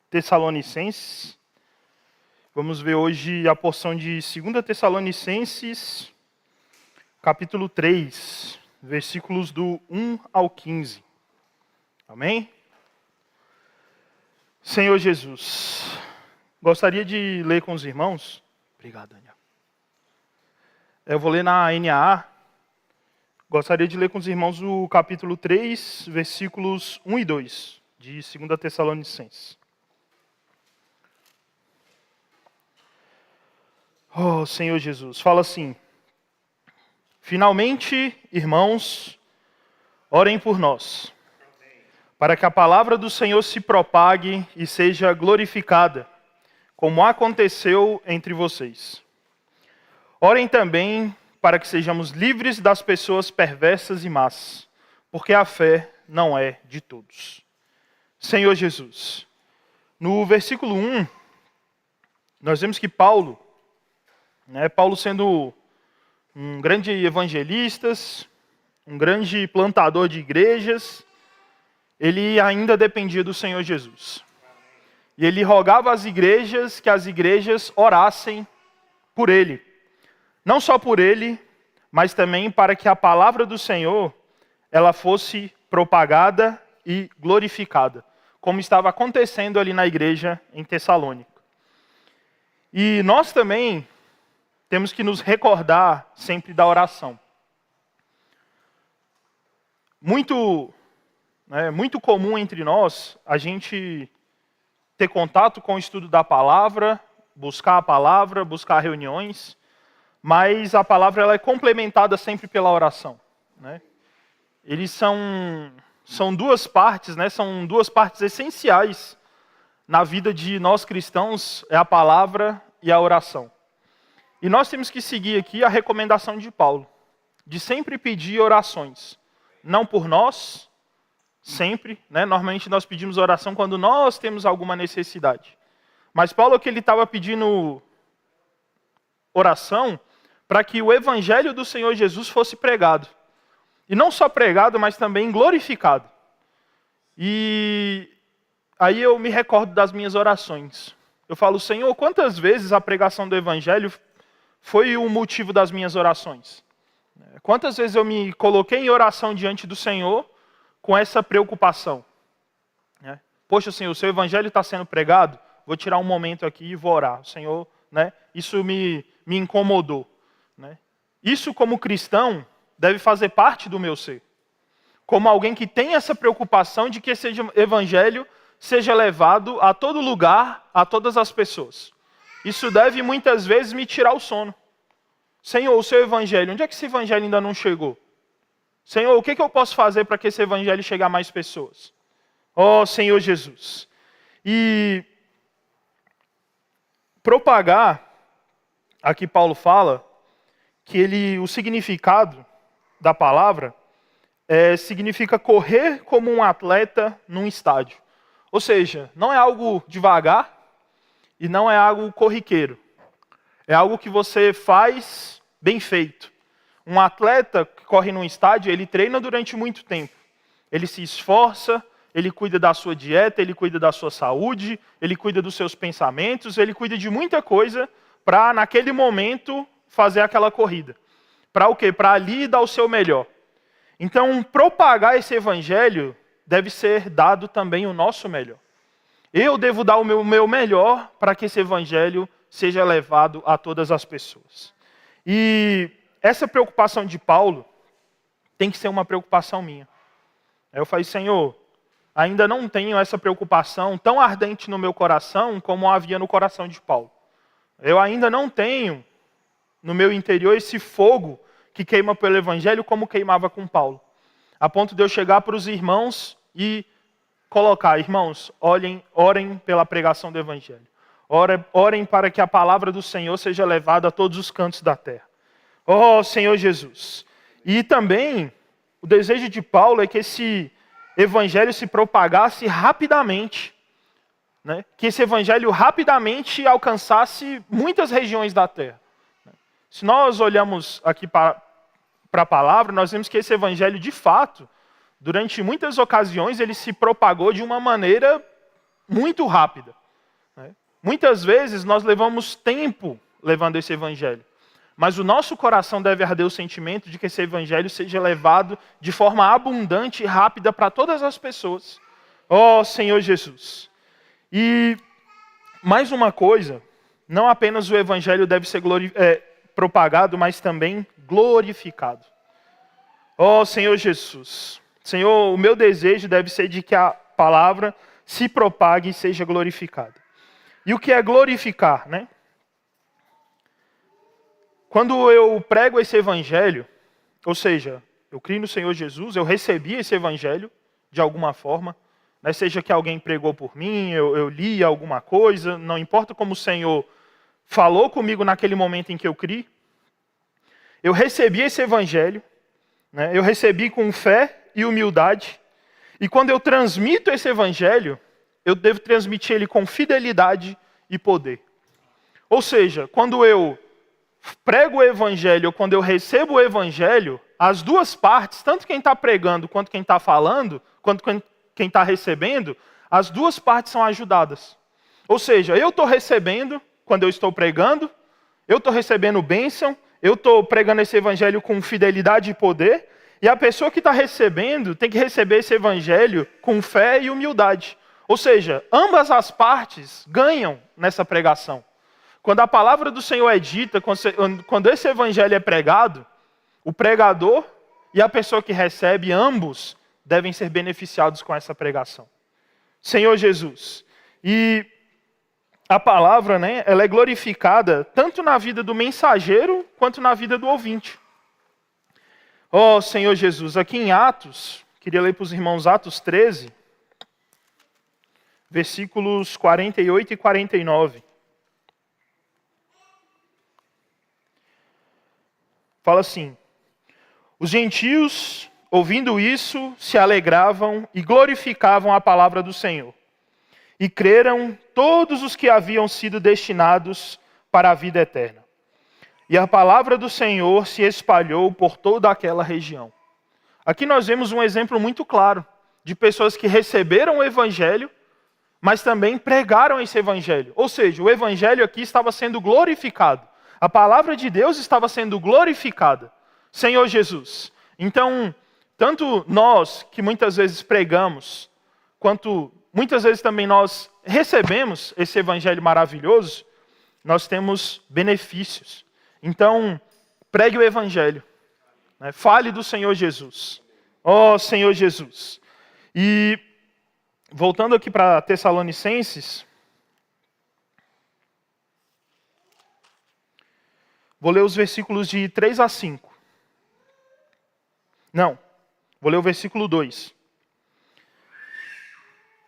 Tessalonicenses. Vamos ver hoje a porção de 2 Tessalonicenses, capítulo 3, versículos do 1 ao 15. Amém? Senhor Jesus, gostaria de ler com os irmãos. Obrigado, Daniel. Eu vou ler na NAA. Gostaria de ler com os irmãos o capítulo 3, versículos 1 e 2, de 2 Tessalonicenses. Oh, Senhor Jesus, fala assim: finalmente, irmãos, orem por nós, para que a palavra do Senhor se propague e seja glorificada, como aconteceu entre vocês. Orem também para que sejamos livres das pessoas perversas e más, porque a fé não é de todos. Senhor Jesus, no versículo 1, nós vemos que Paulo sendo um grande evangelista, um grande plantador de igrejas, ele ainda dependia do Senhor Jesus. E ele rogava às igrejas que as igrejas orassem por ele. Não só por ele, mas também para que a palavra do Senhor ela fosse propagada e glorificada, como estava acontecendo ali na igreja em Tessalônica. E nós também temos que nos recordar sempre da oração. Muito comum entre nós a gente ter contato com o estudo da palavra, buscar reuniões, mas a palavra ela é complementada sempre pela oração. Eles são duas partes, são duas partes essenciais na vida de nós cristãos, é a palavra e a oração. E nós temos que seguir aqui a recomendação de Paulo, de sempre pedir orações. Não por nós, sempre, Normalmente nós pedimos oração quando nós temos alguma necessidade. Mas Paulo aqui ele estava pedindo oração para que o evangelho do Senhor Jesus fosse pregado. E não só pregado, mas também glorificado. E aí eu me recordo das minhas orações. Eu falo, Senhor, quantas vezes a pregação do evangelho foi o motivo das minhas orações? Quantas vezes eu me coloquei em oração diante do Senhor com essa preocupação? Poxa, Senhor, o seu evangelho está sendo pregado, vou tirar um momento aqui e vou orar. Senhor, isso me incomodou. Isso, como cristão, deve fazer parte do meu ser. Como alguém que tem essa preocupação de que esse evangelho seja levado a todo lugar, a todas as pessoas. Isso deve muitas vezes me tirar o sono. Senhor, o seu evangelho, onde é que esse evangelho ainda não chegou? Senhor, o que eu posso fazer para que esse evangelho chegue a mais pessoas? Oh, Senhor Jesus. E propagar, aqui Paulo fala, que o significado da palavra significa correr como um atleta num estádio. Ou seja, não é algo devagar, e não é algo corriqueiro. É algo que você faz bem feito. Um atleta que corre num estádio, ele treina durante muito tempo. Ele se esforça, ele cuida da sua dieta, ele cuida da sua saúde, ele cuida dos seus pensamentos, ele cuida de muita coisa para, naquele momento, fazer aquela corrida. Para o quê? Para ali dar o seu melhor. Então, propagar esse evangelho deve ser dado também o nosso melhor. Eu devo dar o meu melhor para que esse evangelho seja levado a todas as pessoas. E essa preocupação de Paulo tem que ser uma preocupação minha. Aí eu falei, Senhor, ainda não tenho essa preocupação tão ardente no meu coração como havia no coração de Paulo. Eu ainda não tenho no meu interior esse fogo que queima pelo evangelho como queimava com Paulo. A ponto de eu chegar para os irmãos e colocar, irmãos, orem pela pregação do evangelho. Orem para que a palavra do Senhor seja levada a todos os cantos da terra. Oh, Senhor Jesus. E também, o desejo de Paulo é que esse evangelho se propagasse rapidamente. Que esse evangelho rapidamente alcançasse muitas regiões da terra. Se nós olhamos aqui para a palavra, nós vemos que esse evangelho, de fato, durante muitas ocasiões, ele se propagou de uma maneira muito rápida. Muitas vezes nós levamos tempo levando esse evangelho. Mas o nosso coração deve arder o sentimento de que esse evangelho seja levado de forma abundante e rápida para todas as pessoas. Ó Senhor Jesus. E mais uma coisa, não apenas o evangelho deve ser propagado, mas também glorificado. Ó Senhor Jesus. Senhor, o meu desejo deve ser de que a palavra se propague e seja glorificada. E o que é glorificar, né? Quando eu prego esse evangelho, ou seja, eu creio no Senhor Jesus, eu recebi esse evangelho de alguma forma, né? Seja que alguém pregou por mim, eu li alguma coisa, não importa como o Senhor falou comigo naquele momento em que eu criei, eu recebi esse evangelho, né? Eu recebi com fé e humildade, e quando eu transmito esse evangelho, eu devo transmitir ele com fidelidade e poder. Ou seja, quando eu prego o evangelho, ou quando eu recebo o evangelho, as duas partes, tanto quem está pregando, quanto quem está falando, quanto quem está recebendo, as duas partes são ajudadas. Ou seja, eu estou recebendo, quando eu estou pregando, eu estou recebendo bênção, eu estou pregando esse evangelho com fidelidade e poder, e a pessoa que está recebendo tem que receber esse evangelho com fé e humildade. Ou seja, ambas as partes ganham nessa pregação. Quando a palavra do Senhor é dita, quando esse evangelho é pregado, o pregador e a pessoa que recebe, ambos devem ser beneficiados com essa pregação. Senhor Jesus. E a palavra, né, ela é glorificada tanto na vida do mensageiro quanto na vida do ouvinte. Ó Senhor Jesus, aqui em Atos, queria ler para os irmãos Atos 13, versículos 48 e 49. Fala assim: os gentios, ouvindo isso, se alegravam e glorificavam a palavra do Senhor. E creram todos os que haviam sido destinados para a vida eterna. E a palavra do Senhor se espalhou por toda aquela região. Aqui nós vemos um exemplo muito claro de pessoas que receberam o evangelho, mas também pregaram esse evangelho. Ou seja, o evangelho aqui estava sendo glorificado. A palavra de Deus estava sendo glorificada. Senhor Jesus. Então, tanto nós que muitas vezes pregamos, quanto muitas vezes também nós recebemos esse evangelho maravilhoso, nós temos benefícios. Então, pregue o evangelho. Né? Fale do Senhor Jesus. Ó Senhor Jesus. E voltando aqui para Tessalonicenses, vou ler os versículos de 3 a 5. Não, vou ler o versículo 2.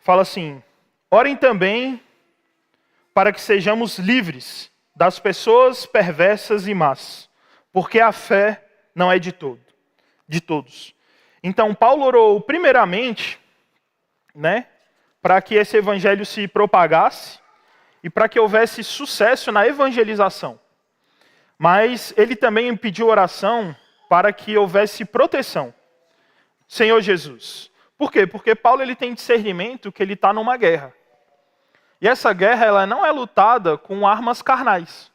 Fala assim: orem também para que sejamos livres das pessoas perversas e más, porque a fé não é de todos. Então, Paulo orou primeiramente, né, para que esse evangelho se propagasse e para que houvesse sucesso na evangelização. Mas ele também pediu oração para que houvesse proteção. Senhor Jesus. Por quê? Porque Paulo ele tem discernimento que ele está numa guerra. E essa guerra ela não é lutada com armas carnais.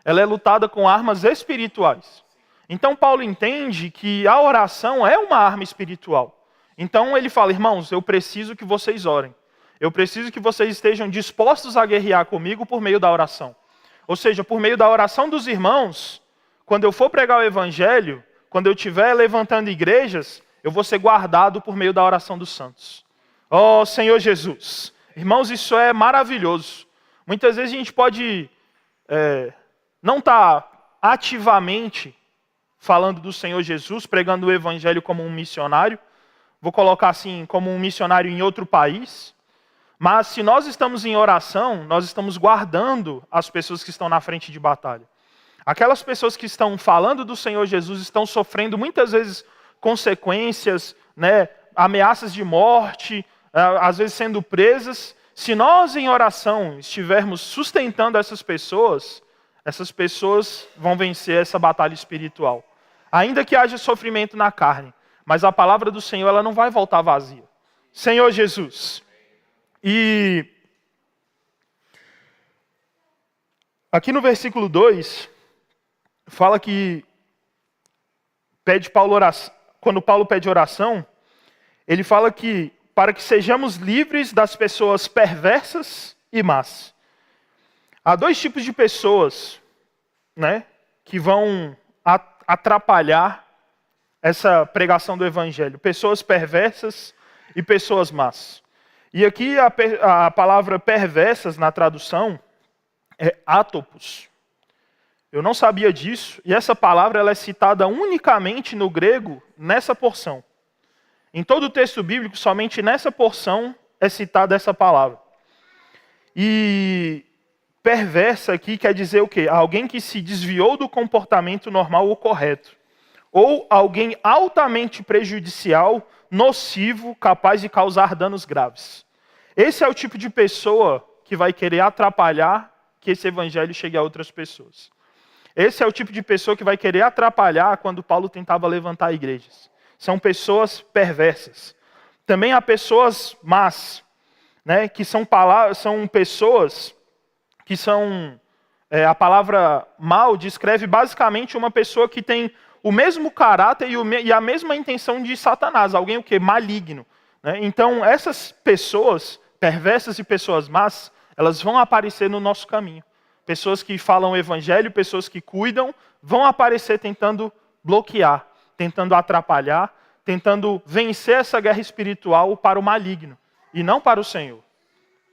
Ela é lutada com armas espirituais. Então Paulo entende que a oração é uma arma espiritual. Então ele fala: irmãos, eu preciso que vocês orem. Eu preciso que vocês estejam dispostos a guerrear comigo por meio da oração. Ou seja, por meio da oração dos irmãos, quando eu for pregar o evangelho, quando eu estiver levantando igrejas, eu vou ser guardado por meio da oração dos santos. Ó Senhor Jesus. Irmãos, isso é maravilhoso. Muitas vezes a gente pode não estar ativamente falando do Senhor Jesus, pregando o evangelho como um missionário. Vou colocar assim, como um missionário em outro país. Mas se nós estamos em oração, nós estamos guardando as pessoas que estão na frente de batalha. Aquelas pessoas que estão falando do Senhor Jesus estão sofrendo muitas vezes consequências, né, ameaças de morte, às vezes sendo presas. Se nós em oração estivermos sustentando essas pessoas vão vencer essa batalha espiritual. Ainda que haja sofrimento na carne, mas a palavra do Senhor ela não vai voltar vazia. Senhor Jesus. E Aqui no versículo 2, fala que quando Paulo pede oração, ele fala que para que sejamos livres das pessoas perversas e más. Há dois tipos de pessoas, né, que vão atrapalhar essa pregação do evangelho. Pessoas perversas e pessoas más. E aqui a palavra perversas na tradução é átopos. Eu não sabia disso, e essa palavra ela é citada unicamente no grego nessa porção. Em todo o texto bíblico, somente nessa porção é citada essa palavra. E perversa aqui quer dizer o quê? Alguém que se desviou do comportamento normal ou correto. Ou alguém altamente prejudicial, nocivo, capaz de causar danos graves. Esse é o tipo de pessoa que vai querer atrapalhar que esse evangelho chegue a outras pessoas. Esse é o tipo de pessoa que vai querer atrapalhar quando Paulo tentava levantar igrejas. São pessoas perversas. Também há pessoas más, né, que são pessoas que são... a palavra mal descreve basicamente uma pessoa que tem o mesmo caráter e a mesma intenção de Satanás. Alguém o quê? Maligno. Né? Então, essas pessoas perversas e pessoas más, elas vão aparecer no nosso caminho. Pessoas que falam o evangelho, pessoas que cuidam, vão aparecer tentando bloquear, tentando atrapalhar, tentando vencer essa guerra espiritual para o maligno, e não para o Senhor.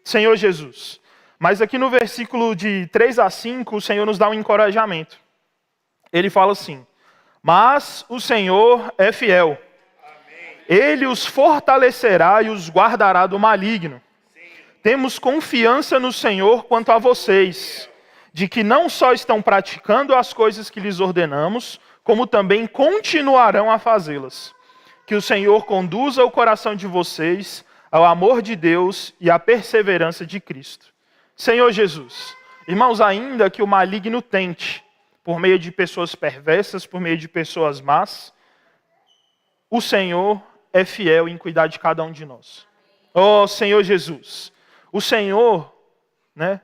Senhor Jesus. Mas aqui no versículo de 3 a 5, o Senhor nos dá um encorajamento. Ele fala assim: mas o Senhor é fiel. Ele os fortalecerá e os guardará do maligno. Temos confiança no Senhor quanto a vocês, de que não só estão praticando as coisas que lhes ordenamos, como também continuarão a fazê-las. Que o Senhor conduza o coração de vocês ao amor de Deus e à perseverança de Cristo. Senhor Jesus, irmãos, ainda que o maligno tente, por meio de pessoas perversas, por meio de pessoas más, o Senhor é fiel em cuidar de cada um de nós. Oh, Senhor Jesus, o Senhor, né,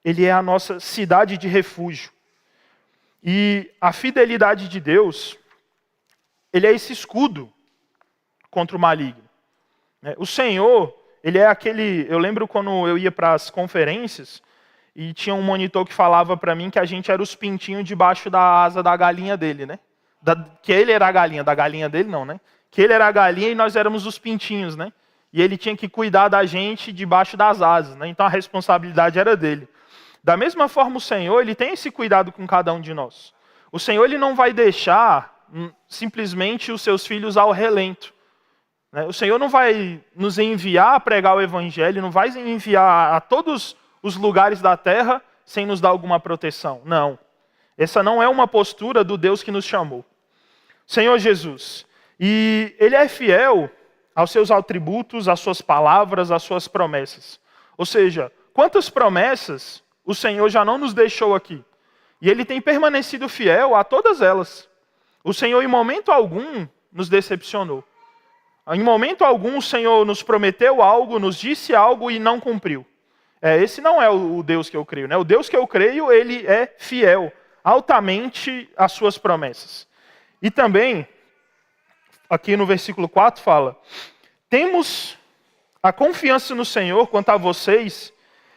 Ele é a nossa cidade de refúgio. E a fidelidade de Deus, Ele é esse escudo contra o maligno. O Senhor, Ele é aquele... Eu lembro quando eu ia para as conferências e tinha um monitor que falava para mim que a gente era os pintinhos debaixo da asa da galinha dele, né? Que ele era a galinha, da galinha dele não, né? Que ele era a galinha e nós éramos os pintinhos, né? E ele tinha que cuidar da gente debaixo das asas, né? Então a responsabilidade era dele. Da mesma forma, o Senhor, Ele tem esse cuidado com cada um de nós. O Senhor, Ele não vai deixar simplesmente os seus filhos ao relento. O Senhor não vai nos enviar a pregar o Evangelho, não vai enviar a todos os lugares da terra sem nos dar alguma proteção. Não. Essa não é uma postura do Deus que nos chamou. Senhor Jesus. E Ele é fiel aos seus atributos, às suas palavras, às suas promessas. Ou seja, quantas promessas o Senhor já não nos deixou aqui? E Ele tem permanecido fiel a todas elas. O Senhor, em momento algum, nos decepcionou. Em momento algum, o Senhor nos prometeu algo, nos disse algo e não cumpriu. Esse não é o Deus que eu creio, né? O Deus que eu creio, Ele é fiel, altamente às suas promessas. E também, aqui no versículo 4 fala: temos a confiança no Senhor quanto a vocês,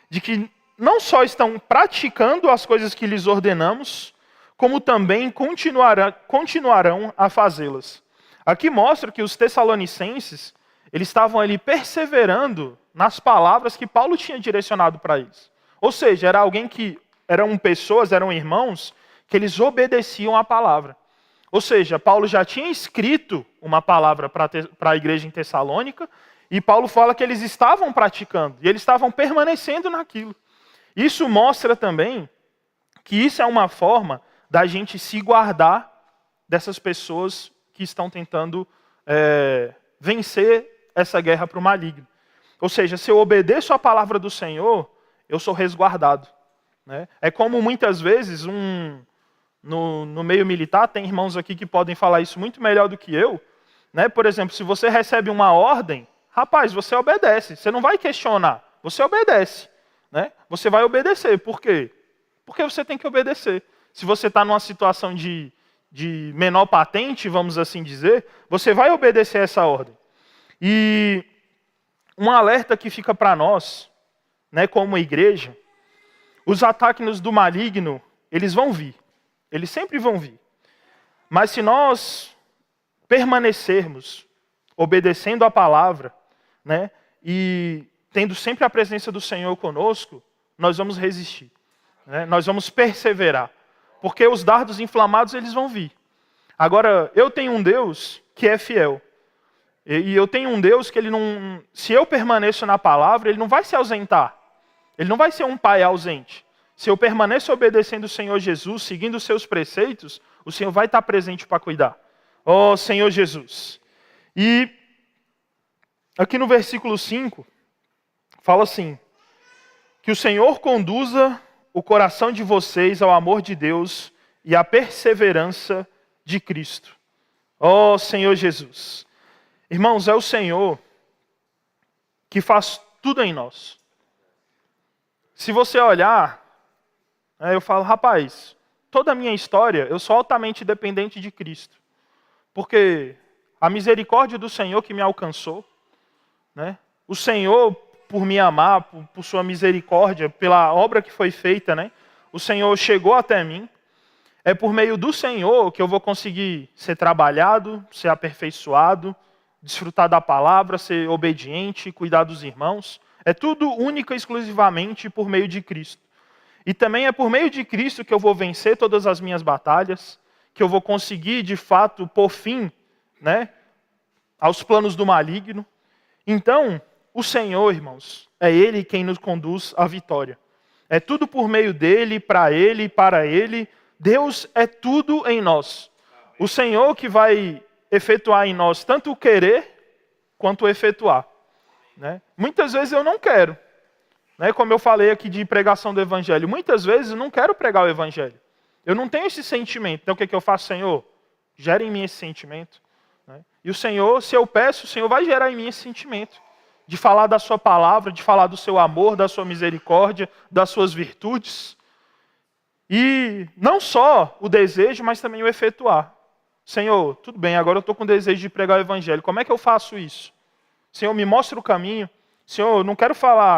de que não só estão praticando as coisas que lhes ordenamos, como também continuarão a fazê-las. Aqui mostra que os tessalonicenses, eles estavam ali perseverando nas palavras que Paulo tinha direcionado para eles. Ou seja, eram pessoas, eram irmãos, que eles obedeciam à palavra. Ou seja, Paulo já tinha escrito uma palavra para a igreja em Tessalônica, e Paulo fala que eles estavam praticando, e eles estavam permanecendo naquilo. Isso mostra também que isso é uma forma da gente se guardar dessas pessoas que estão tentando vencer essa guerra para o maligno. Ou seja, se eu obedeço à palavra do Senhor, eu sou resguardado. Né? É como muitas vezes, no meio militar, tem irmãos aqui que podem falar isso muito melhor do que eu. Né? Por exemplo, se você recebe uma ordem, rapaz, você obedece. Você não vai questionar, você obedece. Né? Você vai obedecer. Por quê? Porque você tem que obedecer. Se você está numa situação de menor patente, vamos assim dizer, você vai obedecer essa ordem. E um alerta que fica para nós, né, como igreja, os ataques do maligno, eles vão vir. Eles sempre vão vir. Mas se nós permanecermos obedecendo a palavra, né, e tendo sempre a presença do Senhor conosco, nós vamos resistir, né? Nós vamos perseverar, porque os dardos inflamados eles vão vir. Agora, eu tenho um Deus que é fiel, e eu tenho um Deus que ele não, se eu permaneço na palavra, ele não vai se ausentar, ele não vai ser um pai ausente. Se eu permaneço obedecendo o Senhor Jesus, seguindo os seus preceitos, o Senhor vai estar presente para cuidar. Ó Senhor Jesus. E aqui no versículo 5, fala assim: que o Senhor conduza o coração de vocês ao amor de Deus e à perseverança de Cristo. Ó Senhor Jesus. Irmãos, é o Senhor que faz tudo em nós. Se você olhar, eu falo, rapaz, toda a minha história, eu sou altamente dependente de Cristo. Porque a misericórdia do Senhor que me alcançou, né? O Senhor, por me amar, por sua misericórdia, pela obra que foi feita, né? O Senhor chegou até mim. É por meio do Senhor que eu vou conseguir ser trabalhado, ser aperfeiçoado, desfrutar da palavra, ser obediente, cuidar dos irmãos. É tudo única e exclusivamente por meio de Cristo. E também é por meio de Cristo que eu vou vencer todas as minhas batalhas, que eu vou conseguir, de fato, pôr fim, né, aos planos do maligno. Então, o Senhor, irmãos, é Ele quem nos conduz à vitória. É tudo por meio dEle, para Ele, para Ele. Deus é tudo em nós. O Senhor que vai efetuar em nós tanto o querer, quanto o efetuar. Né? Muitas vezes eu não quero. Né? Como eu falei aqui de pregação do Evangelho, muitas vezes eu não quero pregar o Evangelho. Eu não tenho esse sentimento. Então o que eu faço, Senhor? Gera em mim esse sentimento. Né? E o Senhor, se eu peço, o Senhor vai gerar em mim esse sentimento. De falar da sua palavra, de falar do seu amor, da sua misericórdia, das suas virtudes. E não só o desejo, mas também o efetuar. Senhor, tudo bem, agora eu estou com desejo de pregar o Evangelho. Como é que eu faço isso? Senhor, me mostra o caminho. Senhor, eu não quero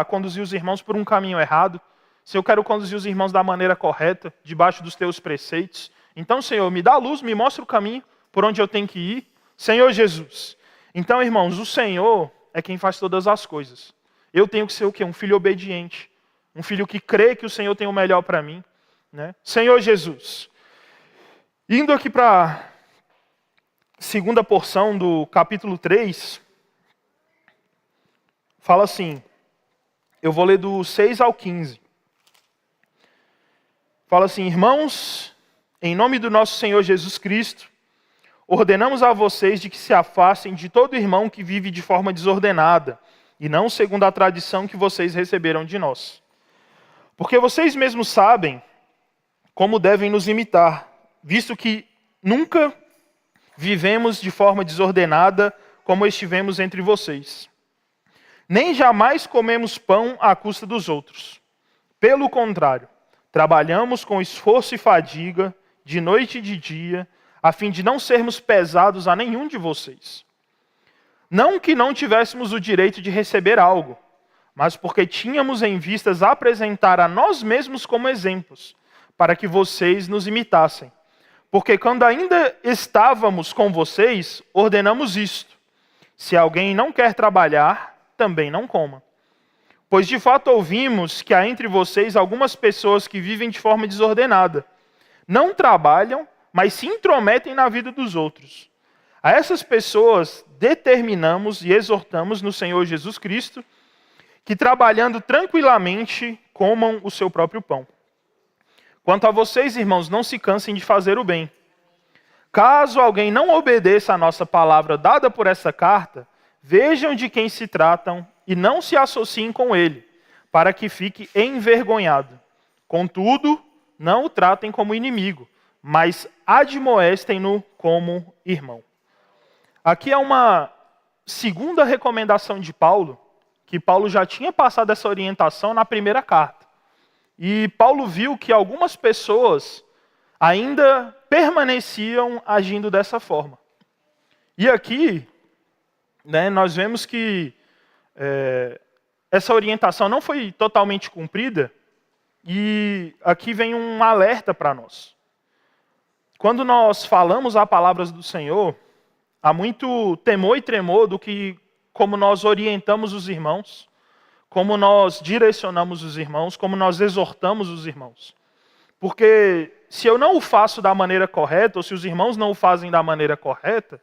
conduzir os irmãos por um caminho errado. Senhor, eu quero conduzir os irmãos da maneira correta, debaixo dos teus preceitos. Então, Senhor, me dá a luz, me mostra o caminho por onde eu tenho que ir. Senhor Jesus. Então, irmãos, o Senhor é quem faz todas as coisas. Eu tenho que ser o quê? Um filho obediente. Um filho que crê que o Senhor tem o melhor para mim. Né? Senhor Jesus. Indo aqui para a segunda porção do capítulo 3, fala assim, eu vou ler do 6 ao 15. Fala assim: irmãos, em nome do nosso Senhor Jesus Cristo, ordenamos a vocês de que se afastem de todo irmão que vive de forma desordenada, e não segundo a tradição que vocês receberam de nós. Porque vocês mesmos sabem como devem nos imitar, visto que nunca vivemos de forma desordenada como estivemos entre vocês. Nem jamais comemos pão à custa dos outros. Pelo contrário, trabalhamos com esforço e fadiga, de noite e de dia, a fim de não sermos pesados a nenhum de vocês. Não que não tivéssemos o direito de receber algo, mas porque tínhamos em vistas apresentar a nós mesmos como exemplos, para que vocês nos imitassem. Porque quando ainda estávamos com vocês, ordenamos isto: se alguém não quer trabalhar, também não coma. Pois de fato ouvimos que há entre vocês algumas pessoas que vivem de forma desordenada. Não trabalham, mas se intrometem na vida dos outros. A essas pessoas determinamos e exortamos no Senhor Jesus Cristo que, trabalhando tranquilamente, comam o seu próprio pão. Quanto a vocês, irmãos, não se cansem de fazer o bem. Caso alguém não obedeça a nossa palavra dada por essa carta, vejam de quem se tratam e não se associem com ele, para que fique envergonhado. Contudo, não o tratem como inimigo, mas admoestem-no como irmão. Aqui é uma segunda recomendação de Paulo, que Paulo já tinha passado essa orientação na primeira carta. E Paulo viu que algumas pessoas ainda permaneciam agindo dessa forma. E aqui, né, nós vemos que essa orientação não foi totalmente cumprida, e aqui vem um alerta para nós. Quando nós falamos as palavras do Senhor, há muito temor e tremor do que como nós orientamos os irmãos, como nós direcionamos os irmãos, como nós exortamos os irmãos. Porque se eu não o faço da maneira correta, ou se os irmãos não o fazem da maneira correta,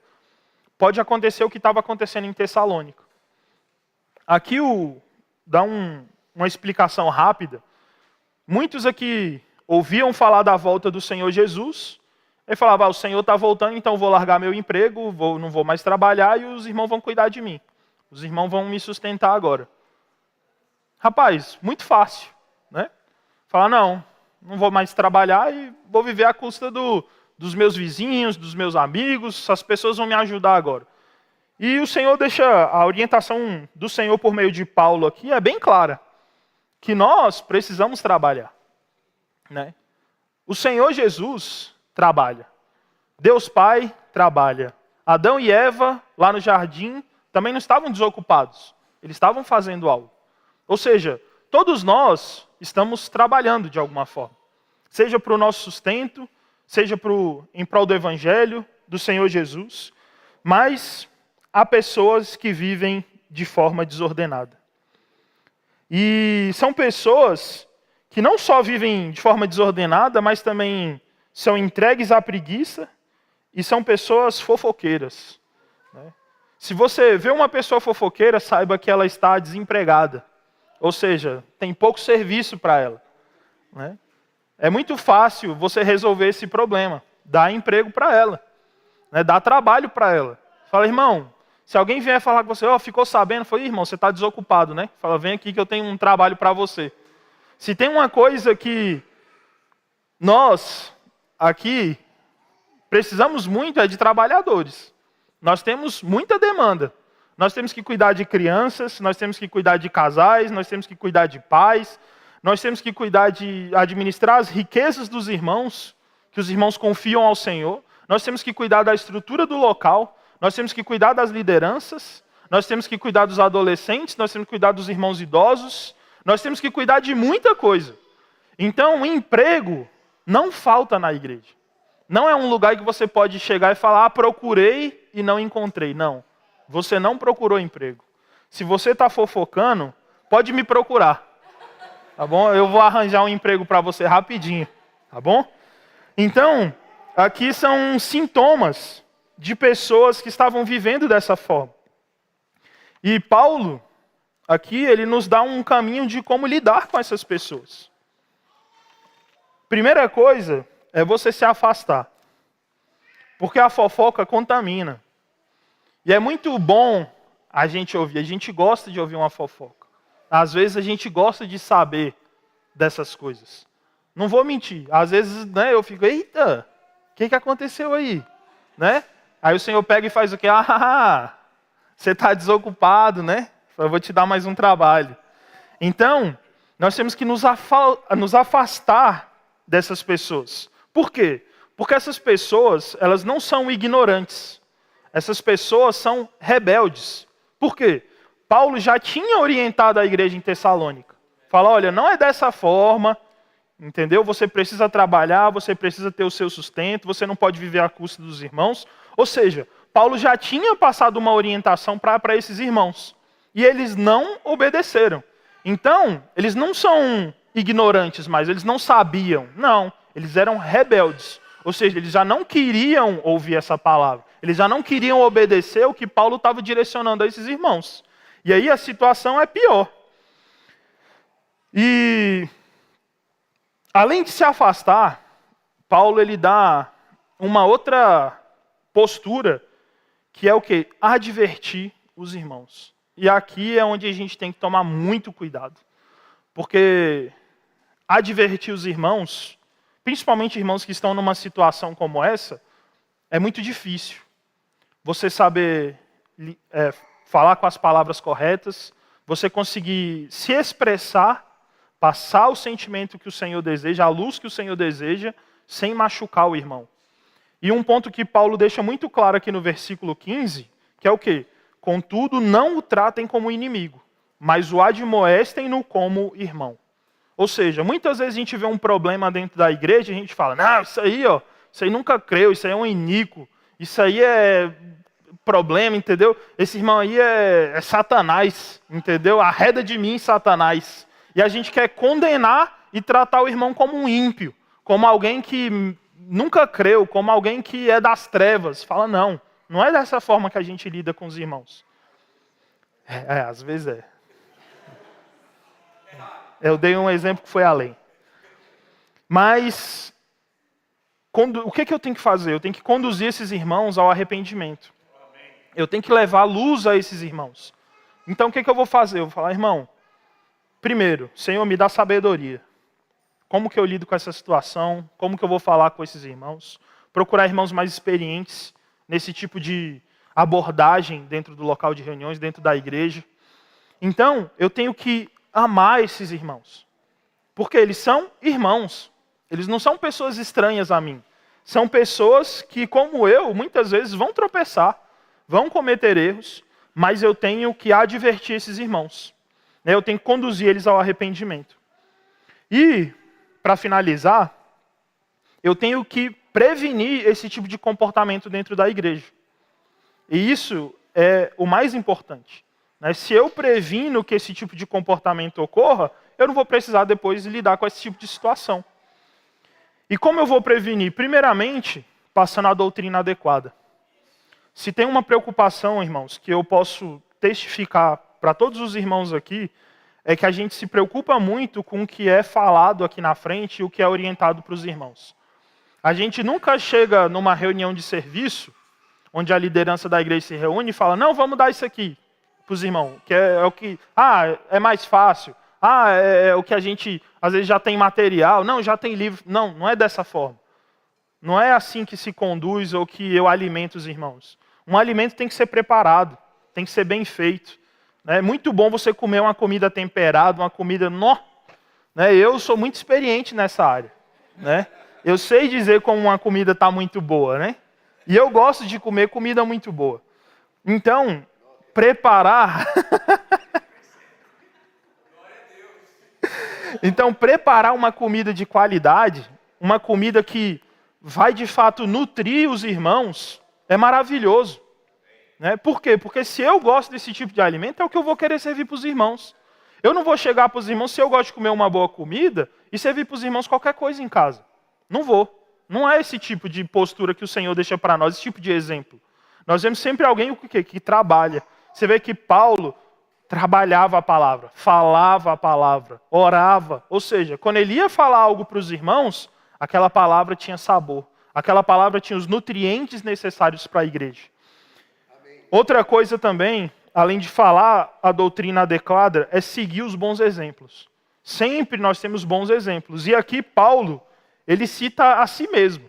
pode acontecer o que estava acontecendo em Tessalônica. Aqui dá uma explicação rápida. Muitos aqui ouviam falar da volta do Senhor Jesus, e falavam, o Senhor está voltando, então vou largar meu emprego, não vou mais trabalhar, e os irmãos vão cuidar de mim. Os irmãos vão me sustentar agora. Rapaz, muito fácil, né? Falar, não vou mais trabalhar e vou viver à custa dos meus vizinhos, dos meus amigos, as pessoas vão me ajudar agora. E o Senhor deixa, a orientação do Senhor por meio de Paulo aqui é bem clara, que nós precisamos trabalhar, né? O Senhor Jesus trabalha, Deus Pai trabalha, Adão e Eva lá no jardim também não estavam desocupados, eles estavam fazendo algo. Ou seja, todos nós estamos trabalhando de alguma forma. Seja para o nosso sustento, seja em prol do Evangelho, do Senhor Jesus. Mas há pessoas que vivem de forma desordenada. E são pessoas que não só vivem de forma desordenada, mas também são entregues à preguiça e são pessoas fofoqueiras, né? Se você vê uma pessoa fofoqueira, saiba que ela está desempregada. Ou seja, tem pouco serviço para ela, né? É muito fácil você resolver esse problema, dar emprego para ela, né? Dar trabalho para ela. Fala, irmão, se alguém vier falar com você, ficou sabendo, fala, irmão, você está desocupado, né? Fala, vem aqui que eu tenho um trabalho para você. Se tem uma coisa que nós aqui precisamos muito é de trabalhadores. Nós temos muita demanda. Nós temos que cuidar de crianças, nós temos que cuidar de casais, nós temos que cuidar de pais, nós temos que cuidar de administrar as riquezas dos irmãos, que os irmãos confiam ao Senhor. Nós temos que cuidar da estrutura do local, nós temos que cuidar das lideranças, nós temos que cuidar dos adolescentes, nós temos que cuidar dos irmãos idosos, nós temos que cuidar de muita coisa. Então, o emprego não falta na igreja. Não é um lugar que você pode chegar e falar, procurei e não encontrei. Não. Você não procurou emprego. Se você está fofocando, pode me procurar. Tá bom? Eu vou arranjar um emprego para você rapidinho. Tá bom? Então, aqui são sintomas de pessoas que estavam vivendo dessa forma. E Paulo, aqui, ele nos dá um caminho de como lidar com essas pessoas. Primeira coisa é você se afastar. Porque a fofoca contamina. E é muito bom a gente ouvir, a gente gosta de ouvir uma fofoca. Às vezes a gente gosta de saber dessas coisas. Não vou mentir, às vezes, né, eu fico, eita, o que aconteceu aí? Né? Aí o Senhor pega e faz o quê? Você está desocupado, né? Eu vou te dar mais um trabalho. Então, nós temos que nos afastar dessas pessoas. Por quê? Porque essas pessoas, elas não são ignorantes. Essas pessoas são rebeldes. Por quê? Paulo já tinha orientado a igreja em Tessalônica. Fala, olha, não é dessa forma, entendeu? Você precisa trabalhar, você precisa ter o seu sustento, você não pode viver à custa dos irmãos. Ou seja, Paulo já tinha passado uma orientação para esses irmãos. E eles não obedeceram. Então, eles não são ignorantes mais, eles não sabiam. Não, eles eram rebeldes. Ou seja, eles já não queriam ouvir essa palavra. Eles já não queriam obedecer o que Paulo estava direcionando a esses irmãos. E aí a situação é pior. E, além de se afastar, Paulo ele dá uma outra postura, que é o quê? Advertir os irmãos. E aqui é onde a gente tem que tomar muito cuidado. Porque advertir os irmãos, principalmente irmãos que estão numa situação como essa, é muito difícil. Você saber falar com as palavras corretas, você conseguir se expressar Passar o sentimento que o Senhor deseja, a luz que o Senhor deseja, sem machucar o irmão. E um ponto que Paulo deixa muito claro aqui no versículo 15, que é o quê? Contudo, não o tratem como inimigo, mas o admoestem-no como irmão. Ou seja, muitas vezes a gente vê um problema dentro da igreja e a gente fala, não, isso aí nunca creu, isso aí é um iníquo, isso aí é problema, entendeu? Esse irmão aí é Satanás, entendeu? Arreda de mim, Satanás. E a gente quer condenar e tratar o irmão como um ímpio, como alguém que nunca creu, como alguém que é das trevas. Fala, não é dessa forma que a gente lida com os irmãos. Às vezes é. Eu dei um exemplo que foi além. Mas, o que eu tenho que fazer? Eu tenho que conduzir esses irmãos ao arrependimento. Eu tenho que levar luz a esses irmãos. Então, o que eu vou fazer? Eu vou falar, irmão, primeiro, Senhor, me dá sabedoria. Como que eu lido com essa situação? Como que eu vou falar com esses irmãos? Procurar irmãos mais experientes nesse tipo de abordagem dentro do local de reuniões, dentro da igreja. Então, eu tenho que amar esses irmãos. Porque eles são irmãos. Eles não são pessoas estranhas a mim. São pessoas que, como eu, muitas vezes vão tropeçar, vão cometer erros, mas eu tenho que advertir esses irmãos. Eu tenho que conduzir eles ao arrependimento. E, para finalizar, eu tenho que prevenir esse tipo de comportamento dentro da igreja. E isso é o mais importante. Se eu previno que esse tipo de comportamento ocorra, eu não vou precisar depois lidar com esse tipo de situação. E como eu vou prevenir? Primeiramente, passando a doutrina adequada. Se tem uma preocupação, irmãos, que eu posso testificar para todos os irmãos aqui, é que a gente se preocupa muito com o que é falado aqui na frente e o que é orientado para os irmãos. A gente nunca chega numa reunião de serviço, onde a liderança da igreja se reúne e fala, não, vamos dar isso aqui para os irmãos, que é o que, é mais fácil, é o que a gente, às vezes já tem material, não, já tem livro. Não é dessa forma. Não é assim que se conduz ou que eu alimento os irmãos. Um alimento tem que ser preparado, tem que ser bem feito. É muito bom você comer uma comida temperada, uma comida... Eu sou muito experiente nessa área. Eu sei dizer como uma comida está muito boa. E eu gosto de comer comida muito boa. Então, preparar... Então, preparar uma comida de qualidade, uma comida que vai de fato nutrir os irmãos, é maravilhoso. Por quê? Porque se eu gosto desse tipo de alimento, é o que eu vou querer servir para os irmãos. Eu não vou chegar para os irmãos, se eu gosto de comer uma boa comida, e servir para os irmãos qualquer coisa em casa. Não vou. Não é esse tipo de postura que o Senhor deixa para nós, esse tipo de exemplo. Nós vemos sempre alguém que trabalha. Você vê que Paulo trabalhava a palavra, falava a palavra, orava. Ou seja, quando ele ia falar algo para os irmãos, aquela palavra tinha sabor. Aquela palavra tinha os nutrientes necessários para a igreja. Outra coisa também, além de falar a doutrina adequada, é seguir os bons exemplos. Sempre nós temos bons exemplos. E aqui Paulo, ele cita a si mesmo.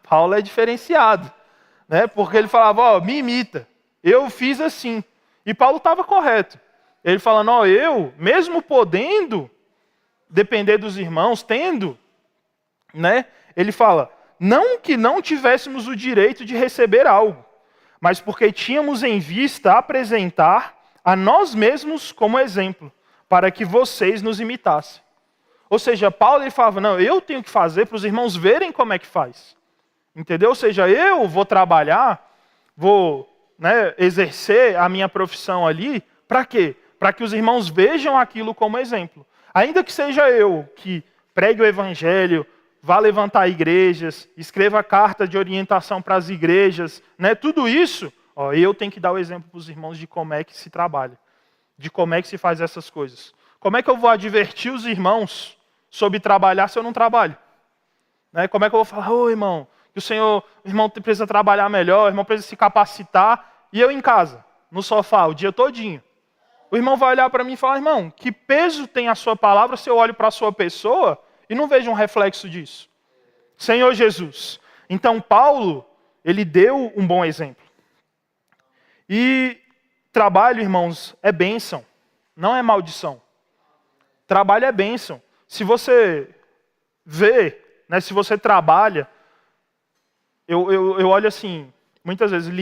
Paulo é diferenciado. Porque ele falava, me imita. Eu fiz assim. E Paulo estava correto. Ele falando, eu, mesmo podendo depender dos irmãos, tendo, ele fala, não que não tivéssemos o direito de receber algo, mas porque tínhamos em vista apresentar a nós mesmos como exemplo, para que vocês nos imitassem. Ou seja, Paulo ele falava, não, eu tenho que fazer para os irmãos verem como é que faz. Entendeu? Ou seja, eu vou trabalhar, vou exercer a minha profissão ali, para quê? Para que os irmãos vejam aquilo como exemplo. Ainda que seja eu que pregue o evangelho, vá levantar igrejas, escreva carta de orientação para as igrejas, tudo isso, eu tenho que dar o exemplo para os irmãos de como é que se trabalha, de como é que se faz essas coisas. Como é que eu vou advertir os irmãos sobre trabalhar se eu não trabalho? Como é que eu vou falar, irmão, que o irmão precisa trabalhar melhor, o irmão precisa se capacitar, e eu em casa, no sofá, o dia todinho. O irmão vai olhar para mim e falar, irmão, que peso tem a sua palavra se eu olho para a sua pessoa e não vejo um reflexo disso? Senhor Jesus. Então Paulo, ele deu um bom exemplo. E trabalho, irmãos, é bênção, não é maldição. Trabalho é bênção. Se você vê, né, se você trabalha, eu olho assim, muitas vezes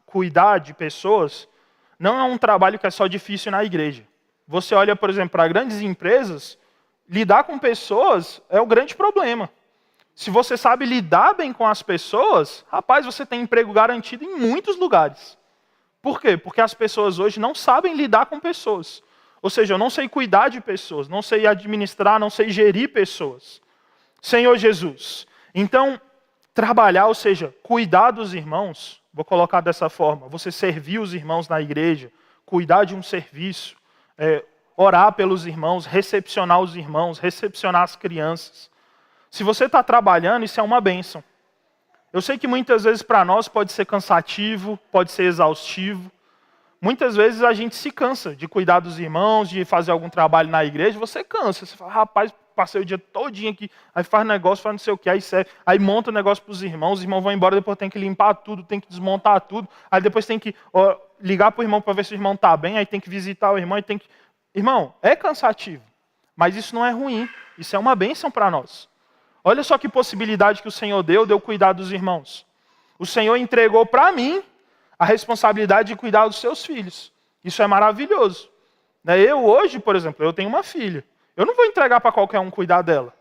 cuidar de pessoas, não é um trabalho que é só difícil na igreja. Você olha, por exemplo, para grandes empresas, lidar com pessoas é o grande problema. Se você sabe lidar bem com as pessoas, rapaz, você tem emprego garantido em muitos lugares. Por quê? Porque as pessoas hoje não sabem lidar com pessoas. Ou seja, eu não sei cuidar de pessoas, não sei administrar, não sei gerir pessoas. Senhor Jesus. Então, trabalhar, ou seja, cuidar dos irmãos, vou colocar dessa forma, você servir os irmãos na igreja, cuidar de um serviço, orar pelos irmãos, recepcionar os irmãos, recepcionar as crianças. Se você está trabalhando, isso é uma bênção. Eu sei que muitas vezes para nós pode ser cansativo, pode ser exaustivo. Muitas vezes a gente se cansa de cuidar dos irmãos, de fazer algum trabalho na igreja, você cansa. Você fala, rapaz, passei o dia todinho aqui, aí faz negócio, faz não sei o que, aí monta o negócio para os irmãos vão embora, depois tem que limpar tudo, tem que desmontar tudo, aí depois tem que ligar para o irmão para ver se o irmão está bem, aí tem que visitar o irmão, Irmão, é cansativo, mas isso não é ruim, isso é uma bênção para nós. Olha só que possibilidade que o Senhor deu de eu cuidar dos irmãos. O Senhor entregou para mim a responsabilidade de cuidar dos seus filhos. Isso é maravilhoso. Eu hoje, por exemplo, eu tenho uma filha. Eu não vou entregar para qualquer um cuidar dela.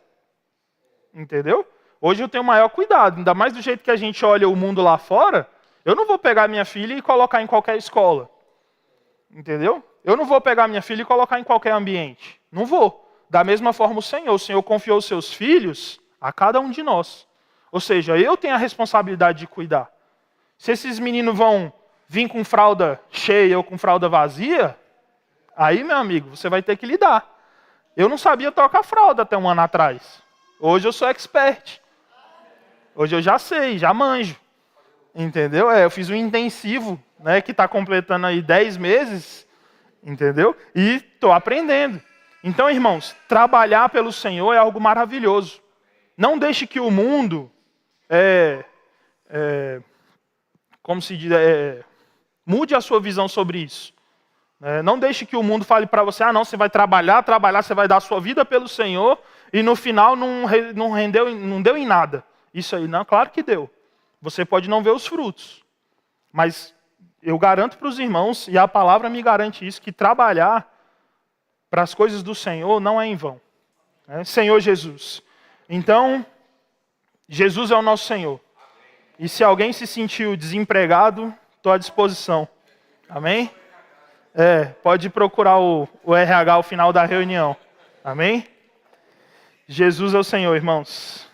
Entendeu? Hoje eu tenho maior cuidado. Ainda mais do jeito que a gente olha o mundo lá fora, eu não vou pegar minha filha e colocar em qualquer escola. Entendeu? Eu não vou pegar minha filha e colocar em qualquer ambiente. Não vou. Da mesma forma o Senhor confiou os seus filhos a cada um de nós. Ou seja, eu tenho a responsabilidade de cuidar. Se esses meninos vão vir com fralda cheia ou com fralda vazia, aí, meu amigo, você vai ter que lidar. Eu não sabia trocar fralda até um ano atrás. Hoje eu sou expert. Hoje eu já sei, já manjo. Entendeu? Eu fiz um intensivo, que está completando aí 10 meses. Entendeu? E estou aprendendo. Então, irmãos, trabalhar pelo Senhor é algo maravilhoso. Não deixe que o mundo, como se diz, mude a sua visão sobre isso. Não deixe que o mundo fale para você, não, você vai trabalhar, você vai dar a sua vida pelo Senhor, e no final não deu em nada. Isso aí, não, claro que deu. Você pode não ver os frutos. Mas eu garanto para os irmãos, e a palavra me garante isso, que trabalhar para as coisas do Senhor não é em vão. Senhor Jesus. Então, Jesus é o nosso Senhor. E se alguém se sentiu desempregado, estou à disposição. Amém? Pode procurar o RH ao final da reunião. Amém? Jesus é o Senhor, irmãos.